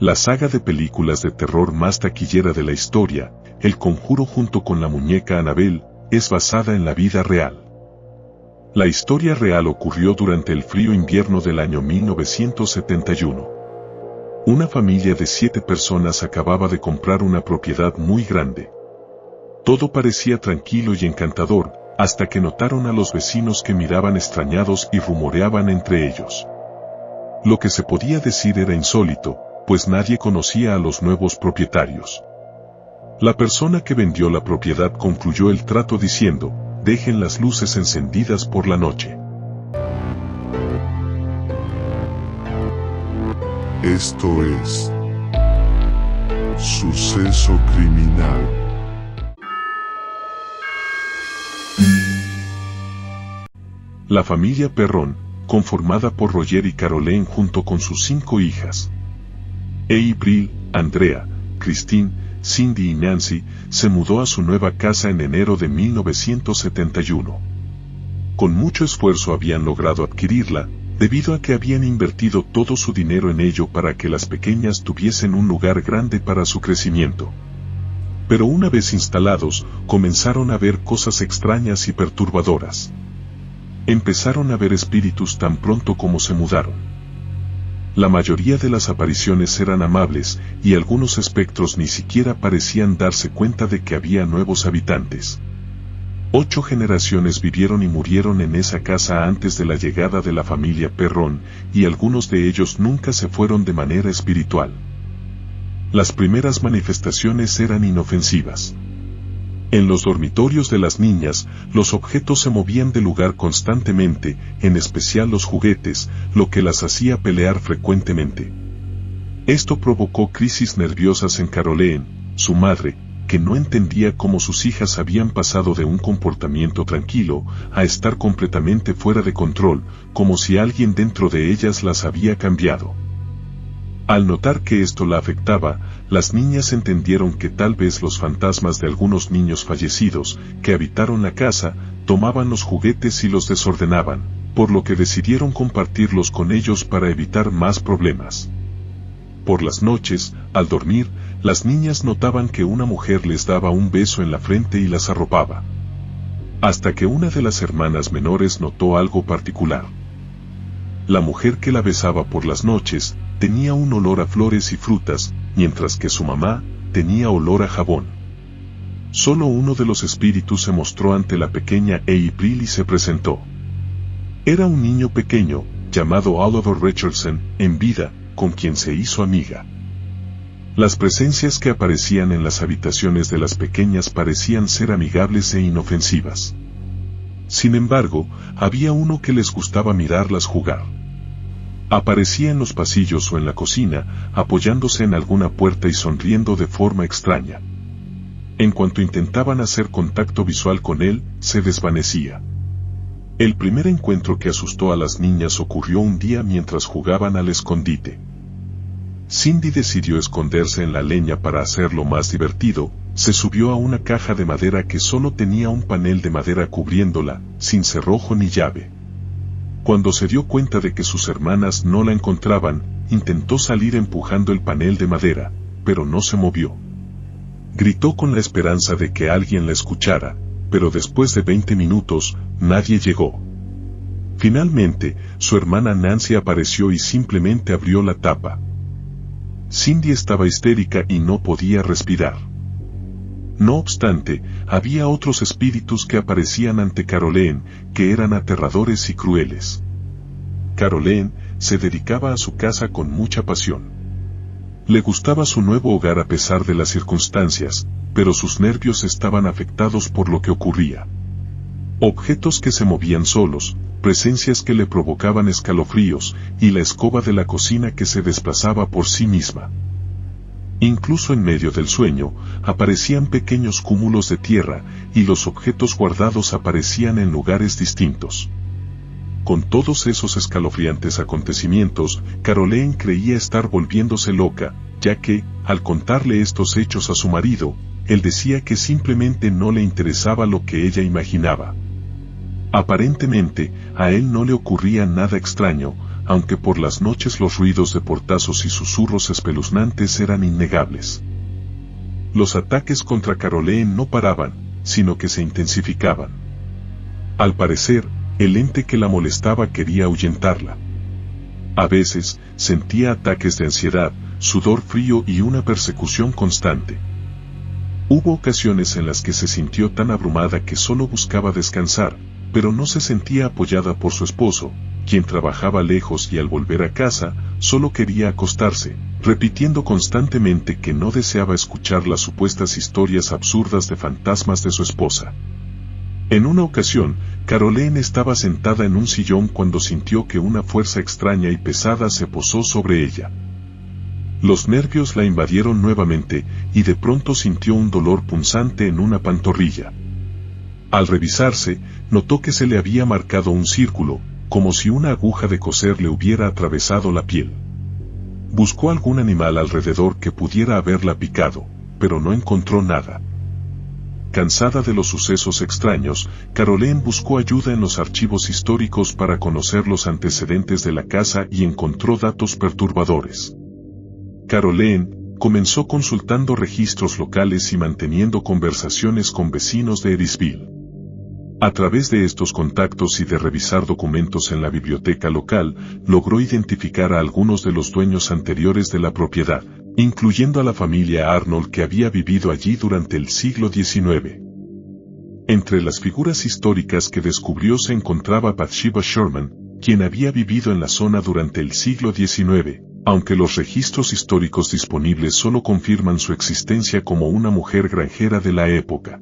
La saga de películas de terror más taquillera de la historia, El Conjuro junto con la muñeca Annabelle, es basada en la vida real. La historia real ocurrió durante el frío invierno del año 1971. Una familia de 7 personas acababa de comprar una propiedad muy grande. Todo parecía tranquilo y encantador, hasta que notaron a los vecinos que miraban extrañados y rumoreaban entre ellos. Lo que se podía decir era insólito, pues nadie conocía a los nuevos propietarios. La persona que vendió la propiedad concluyó el trato diciendo: dejen las luces encendidas por la noche. Esto es Suceso Criminal. La familia Perron, conformada por Roger y Caroline junto con sus 5 hijas, April, Andrea, Christine, Cindy y Nancy, se mudó a su nueva casa en enero de 1971. Con mucho esfuerzo habían logrado adquirirla, debido a que habían invertido todo su dinero en ello para que las pequeñas tuviesen un lugar grande para su crecimiento. Pero una vez instalados, comenzaron a ver cosas extrañas y perturbadoras. Empezaron a ver espíritus tan pronto como se mudaron. La mayoría de las apariciones eran amables, y algunos espectros ni siquiera parecían darse cuenta de que había nuevos habitantes. 8 generaciones vivieron y murieron en esa casa antes de la llegada de la familia Perron, y algunos de ellos nunca se fueron de manera espiritual. Las primeras manifestaciones eran inofensivas. En los dormitorios de las niñas, los objetos se movían de lugar constantemente, en especial los juguetes, lo que las hacía pelear frecuentemente. Esto provocó crisis nerviosas en Caroline, su madre, que no entendía cómo sus hijas habían pasado de un comportamiento tranquilo a estar completamente fuera de control, como si alguien dentro de ellas las había cambiado. Al notar que esto la afectaba, las niñas entendieron que tal vez los fantasmas de algunos niños fallecidos, que habitaron la casa, tomaban los juguetes y los desordenaban, por lo que decidieron compartirlos con ellos para evitar más problemas. Por las noches, al dormir, las niñas notaban que una mujer les daba un beso en la frente y las arropaba. Hasta que una de las hermanas menores notó algo particular. La mujer que la besaba por las noches, tenía un olor a flores y frutas, mientras que su mamá tenía olor a jabón. Solo uno de los espíritus se mostró ante la pequeña April y se presentó. Era un niño pequeño, llamado Oliver Richardson, en vida, con quien se hizo amiga. Las presencias que aparecían en las habitaciones de las pequeñas parecían ser amigables e inofensivas. Sin embargo, había uno que les gustaba mirarlas jugar. Aparecía en los pasillos o en la cocina, apoyándose en alguna puerta y sonriendo de forma extraña. En cuanto intentaban hacer contacto visual con él, se desvanecía. El primer encuentro que asustó a las niñas ocurrió un día mientras jugaban al escondite. Cindy decidió esconderse en la leña para hacerlo más divertido, se subió a una caja de madera que solo tenía un panel de madera cubriéndola, sin cerrojo ni llave. Cuando se dio cuenta de que sus hermanas no la encontraban, intentó salir empujando el panel de madera, pero no se movió. Gritó con la esperanza de que alguien la escuchara, pero después de 20 minutos, nadie llegó. Finalmente, su hermana Nancy apareció y simplemente abrió la tapa. Cindy estaba histérica y no podía respirar. No obstante, había otros espíritus que aparecían ante Caroline, que eran aterradores y crueles. Caroline se dedicaba a su casa con mucha pasión. Le gustaba su nuevo hogar a pesar de las circunstancias, pero sus nervios estaban afectados por lo que ocurría. Objetos que se movían solos, presencias que le provocaban escalofríos, y la escoba de la cocina que se desplazaba por sí misma. Incluso en medio del sueño, aparecían pequeños cúmulos de tierra, y los objetos guardados aparecían en lugares distintos. Con todos esos escalofriantes acontecimientos, Caroline creía estar volviéndose loca, ya que, al contarle estos hechos a su marido, él decía que simplemente no le interesaba lo que ella imaginaba. Aparentemente, a él no le ocurría nada extraño, aunque por las noches los ruidos de portazos y susurros espeluznantes eran innegables. Los ataques contra Caroline no paraban, sino que se intensificaban. Al parecer, el ente que la molestaba quería ahuyentarla. A veces, sentía ataques de ansiedad, sudor frío y una persecución constante. Hubo ocasiones en las que se sintió tan abrumada que solo buscaba descansar, pero no se sentía apoyada por su esposo, quien trabajaba lejos y al volver a casa, solo quería acostarse, repitiendo constantemente que no deseaba escuchar las supuestas historias absurdas de fantasmas de su esposa. En una ocasión, Caroline estaba sentada en un sillón cuando sintió que una fuerza extraña y pesada se posó sobre ella. Los nervios la invadieron nuevamente, y de pronto sintió un dolor punzante en una pantorrilla. Al revisarse, notó que se le había marcado un círculo, como si una aguja de coser le hubiera atravesado la piel. Buscó algún animal alrededor que pudiera haberla picado, pero no encontró nada. Cansada de los sucesos extraños, Caroline buscó ayuda en los archivos históricos para conocer los antecedentes de la casa y encontró datos perturbadores. Caroline comenzó consultando registros locales y manteniendo conversaciones con vecinos de Edisville. A través de estos contactos y de revisar documentos en la biblioteca local, logró identificar a algunos de los dueños anteriores de la propiedad, incluyendo a la familia Arnold que había vivido allí durante el siglo XIX. Entre las figuras históricas que descubrió se encontraba Bathsheba Sherman, quien había vivido en la zona durante el siglo XIX, aunque los registros históricos disponibles solo confirman su existencia como una mujer granjera de la época.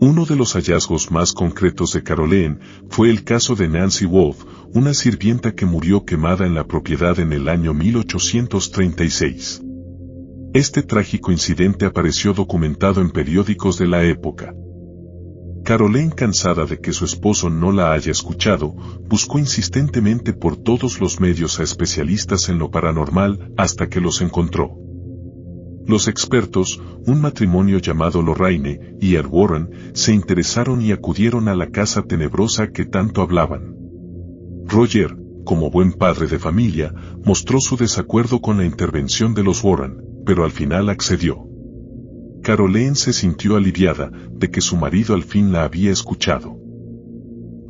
Uno de los hallazgos más concretos de Caroline fue el caso de Nancy Wolfe, una sirvienta que murió quemada en la propiedad en el año 1836. Este trágico incidente apareció documentado en periódicos de la época. Caroline, cansada de que su esposo no la haya escuchado, buscó insistentemente por todos los medios a especialistas en lo paranormal hasta que los encontró. Los expertos, un matrimonio llamado Lorraine y Ed Warren, se interesaron y acudieron a la casa tenebrosa que tanto hablaban. Roger, como buen padre de familia, mostró su desacuerdo con la intervención de los Warren, pero al final accedió. Caroline se sintió aliviada de que su marido al fin la había escuchado.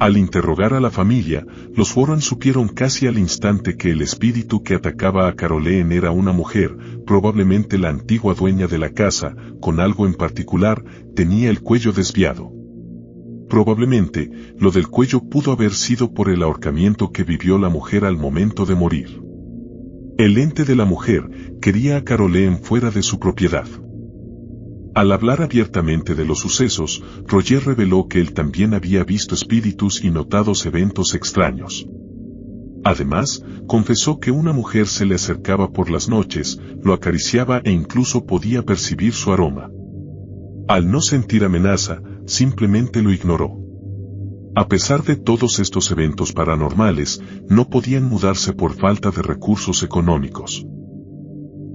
Al interrogar a la familia, los Warren supieron casi al instante que el espíritu que atacaba a Caroline era una mujer, probablemente la antigua dueña de la casa, con algo en particular, tenía el cuello desviado. Probablemente, lo del cuello pudo haber sido por el ahorcamiento que vivió la mujer al momento de morir. El ente de la mujer quería a Caroline fuera de su propiedad. Al hablar abiertamente de los sucesos, Roger reveló que él también había visto espíritus y notados eventos extraños. Además, confesó que una mujer se le acercaba por las noches, lo acariciaba e incluso podía percibir su aroma. Al no sentir amenaza, simplemente lo ignoró. A pesar de todos estos eventos paranormales, no podían mudarse por falta de recursos económicos.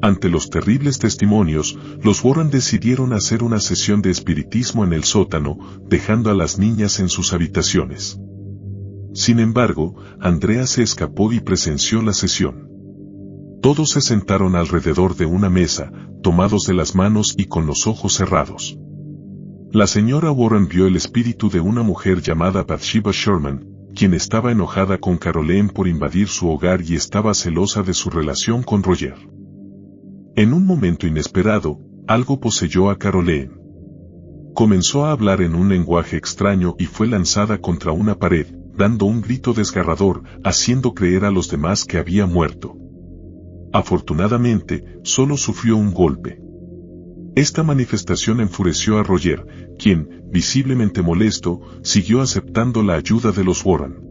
Ante los terribles testimonios, los Warren decidieron hacer una sesión de espiritismo en el sótano, dejando a las niñas en sus habitaciones. Sin embargo, Andrea se escapó y presenció la sesión. Todos se sentaron alrededor de una mesa, tomados de las manos y con los ojos cerrados. La señora Warren vio el espíritu de una mujer llamada Bathsheba Sherman, quien estaba enojada con Caroline por invadir su hogar y estaba celosa de su relación con Roger. En un momento inesperado, algo poseyó a Caroline. Comenzó a hablar en un lenguaje extraño y fue lanzada contra una pared, dando un grito desgarrador, haciendo creer a los demás que había muerto. Afortunadamente, solo sufrió un golpe. Esta manifestación enfureció a Roger, quien, visiblemente molesto, siguió aceptando la ayuda de los Warren.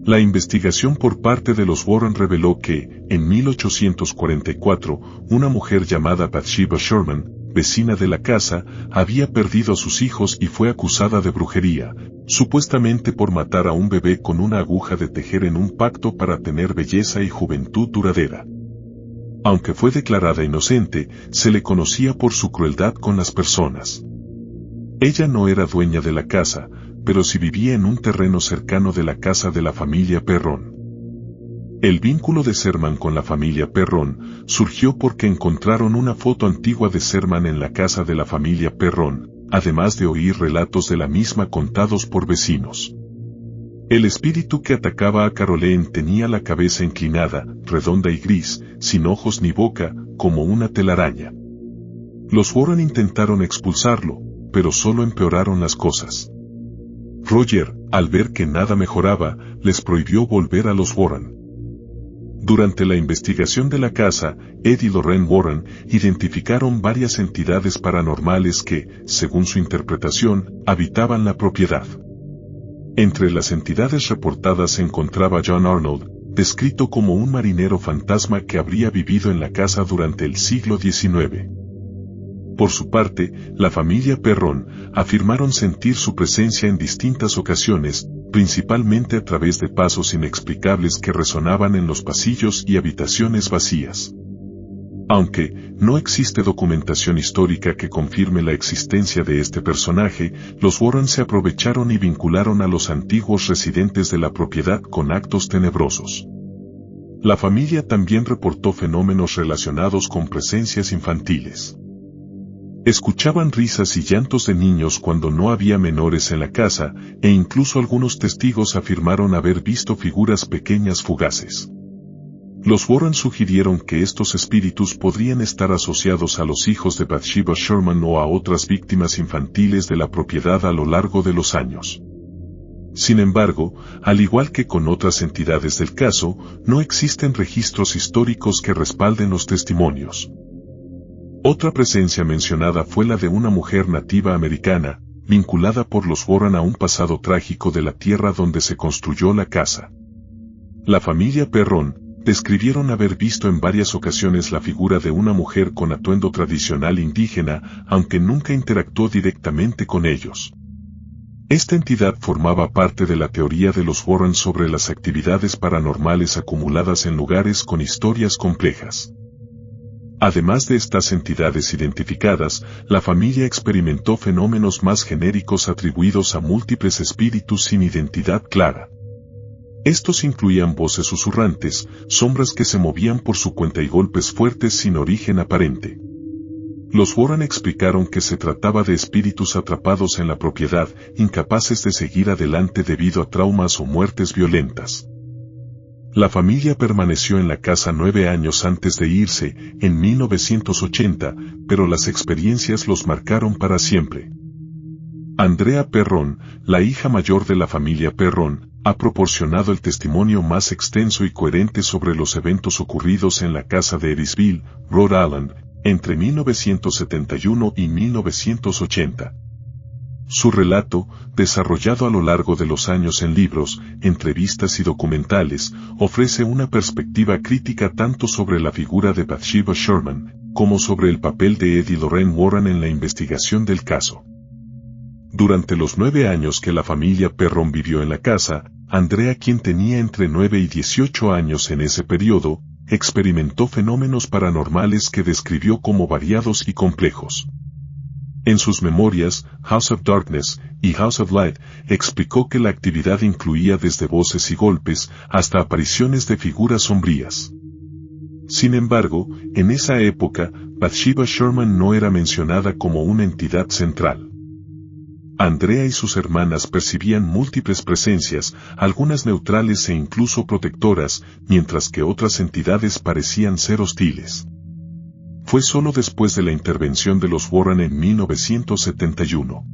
La investigación por parte de los Warren reveló que, en 1844, una mujer llamada Bathsheba Sherman, vecina de la casa, había perdido a sus hijos y fue acusada de brujería, supuestamente por matar a un bebé con una aguja de tejer en un pacto para tener belleza y juventud duradera. Aunque fue declarada inocente, se le conocía por su crueldad con las personas. Ella no era dueña de la casa, pero sí vivía en un terreno cercano de la casa de la familia Perron. El vínculo de Sherman con la familia Perron surgió porque encontraron una foto antigua de Sherman en la casa de la familia Perron, además de oír relatos de la misma contados por vecinos. El espíritu que atacaba a Caroline tenía la cabeza inclinada, redonda y gris, sin ojos ni boca, como una telaraña. Los Warren intentaron expulsarlo, pero solo empeoraron las cosas. Roger, al ver que nada mejoraba, les prohibió volver a los Warren. Durante la investigación de la casa, Ed y Lorraine Warren identificaron varias entidades paranormales que, según su interpretación, habitaban la propiedad. Entre las entidades reportadas se encontraba John Arnold, descrito como un marinero fantasma que habría vivido en la casa durante el siglo XIX. Por su parte, la familia Perron afirmaron sentir su presencia en distintas ocasiones, principalmente a través de pasos inexplicables que resonaban en los pasillos y habitaciones vacías. Aunque no existe documentación histórica que confirme la existencia de este personaje, los Warren se aprovecharon y vincularon a los antiguos residentes de la propiedad con actos tenebrosos. La familia también reportó fenómenos relacionados con presencias infantiles. Escuchaban risas y llantos de niños cuando no había menores en la casa, e incluso algunos testigos afirmaron haber visto figuras pequeñas fugaces. Los Warren sugirieron que estos espíritus podrían estar asociados a los hijos de Bathsheba Sherman o a otras víctimas infantiles de la propiedad a lo largo de los años. Sin embargo, al igual que con otras entidades del caso, no existen registros históricos que respalden los testimonios. Otra presencia mencionada fue la de una mujer nativa americana, vinculada por los Warren a un pasado trágico de la tierra donde se construyó la casa. La familia Perron describieron haber visto en varias ocasiones la figura de una mujer con atuendo tradicional indígena, aunque nunca interactuó directamente con ellos. Esta entidad formaba parte de la teoría de los Warren sobre las actividades paranormales acumuladas en lugares con historias complejas. Además de estas entidades identificadas, la familia experimentó fenómenos más genéricos atribuidos a múltiples espíritus sin identidad clara. Estos incluían voces susurrantes, sombras que se movían por su cuenta y golpes fuertes sin origen aparente. Los Warren explicaron que se trataba de espíritus atrapados en la propiedad, incapaces de seguir adelante debido a traumas o muertes violentas. La familia permaneció en la casa 9 años antes de irse, en 1980, pero las experiencias los marcaron para siempre. Andrea Perron, la hija mayor de la familia Perron, ha proporcionado el testimonio más extenso y coherente sobre los eventos ocurridos en la casa de Edisville, Rhode Island, entre 1971 y 1980. Su relato, desarrollado a lo largo de los años en libros, entrevistas y documentales, ofrece una perspectiva crítica tanto sobre la figura de Bathsheba Sherman, como sobre el papel de Ed y Lorraine Warren en la investigación del caso. Durante los 9 años que la familia Perron vivió en la casa, Andrea, quien tenía entre 9 y 18 años en ese periodo, experimentó fenómenos paranormales que describió como variados y complejos. En sus memorias, House of Darkness y House of Light, explicó que la actividad incluía desde voces y golpes hasta apariciones de figuras sombrías. Sin embargo, en esa época, Bathsheba Sherman no era mencionada como una entidad central. Andrea y sus hermanas percibían múltiples presencias, algunas neutrales e incluso protectoras, mientras que otras entidades parecían ser hostiles. Fue solo después de la intervención de los Warren en 1971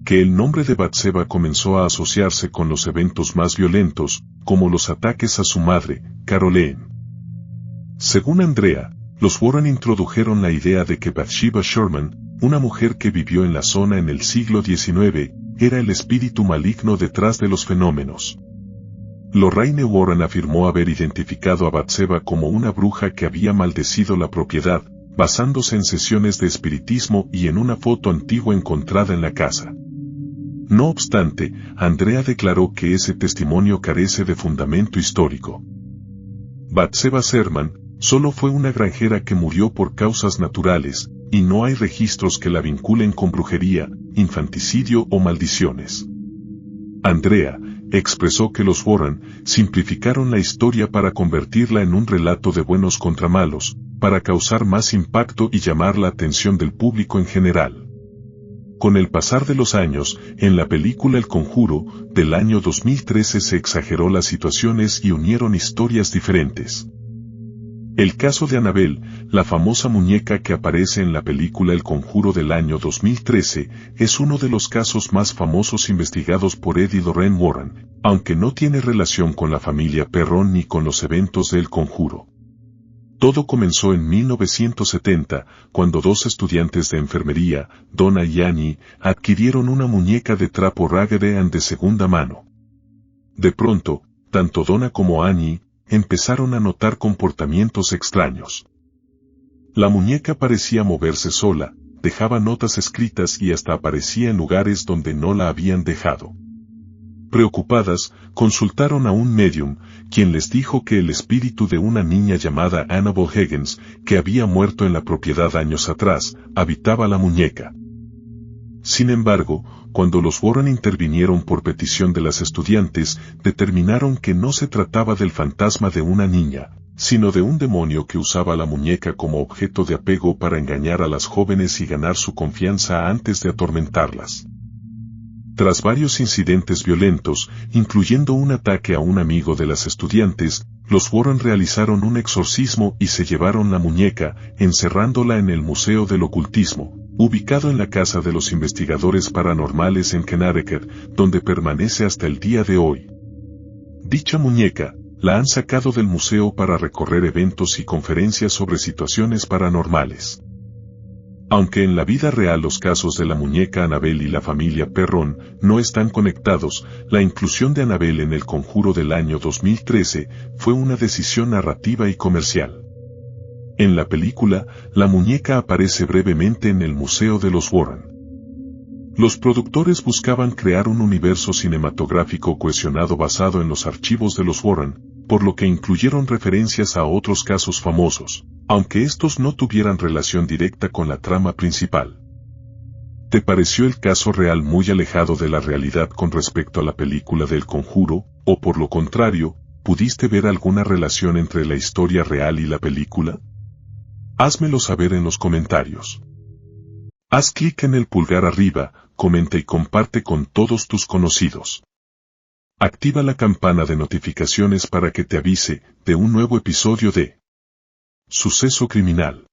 que el nombre de Bathsheba comenzó a asociarse con los eventos más violentos, como los ataques a su madre, Caroline. Según Andrea, los Warren introdujeron la idea de que Bathsheba Sherman, una mujer que vivió en la zona en el siglo XIX, era el espíritu maligno detrás de los fenómenos. Lorraine Warren afirmó haber identificado a Bathsheba como una bruja que había maldecido la propiedad, basándose en sesiones de espiritismo y en una foto antigua encontrada en la casa. No obstante, Andrea declaró que ese testimonio carece de fundamento histórico. Bathsheba Sherman solo fue una granjera que murió por causas naturales, y no hay registros que la vinculen con brujería, infanticidio o maldiciones. Andrea expresó que los Warren simplificaron la historia para convertirla en un relato de buenos contra malos, para causar más impacto y llamar la atención del público en general. Con el pasar de los años, en la película El Conjuro, del año 2013 se exageró las situaciones y unieron historias diferentes. El caso de Annabelle, la famosa muñeca que aparece en la película El Conjuro del año 2013, es uno de los casos más famosos investigados por Ed y Lorraine Warren, aunque no tiene relación con la familia Perron ni con los eventos de El Conjuro. Todo comenzó en 1970, cuando dos estudiantes de enfermería, Donna y Annie, adquirieron una muñeca de trapo Ragged Ann de segunda mano. De pronto, tanto Donna como Annie empezaron a notar comportamientos extraños. La muñeca parecía moverse sola, dejaba notas escritas y hasta aparecía en lugares donde no la habían dejado. Preocupadas, consultaron a un medium, quien les dijo que el espíritu de una niña llamada Annabelle Higgins, que había muerto en la propiedad años atrás, habitaba la muñeca. Sin embargo, cuando los Warren intervinieron por petición de las estudiantes, determinaron que no se trataba del fantasma de una niña, sino de un demonio que usaba la muñeca como objeto de apego para engañar a las jóvenes y ganar su confianza antes de atormentarlas. Tras varios incidentes violentos, incluyendo un ataque a un amigo de las estudiantes, los Warren realizaron un exorcismo y se llevaron la muñeca, encerrándola en el Museo del Ocultismo, ubicado en la casa de los investigadores paranormales en Connecticut, donde permanece hasta el día de hoy. Dicha muñeca, la han sacado del museo para recorrer eventos y conferencias sobre situaciones paranormales. Aunque en la vida real los casos de la muñeca Annabelle y la familia Perron no están conectados, la inclusión de Annabelle en El Conjuro del año 2013 fue una decisión narrativa y comercial. En la película, la muñeca aparece brevemente en el Museo de los Warren. Los productores buscaban crear un universo cinematográfico cohesionado basado en los archivos de los Warren, por lo que incluyeron referencias a otros casos famosos, aunque estos no tuvieran relación directa con la trama principal. ¿Te pareció el caso real muy alejado de la realidad con respecto a la película del Conjuro, o por lo contrario, pudiste ver alguna relación entre la historia real y la película? Házmelo saber en los comentarios. Haz clic en el pulgar arriba, comenta y comparte con todos tus conocidos. Activa la campana de notificaciones para que te avise de un nuevo episodio de Suceso Criminal.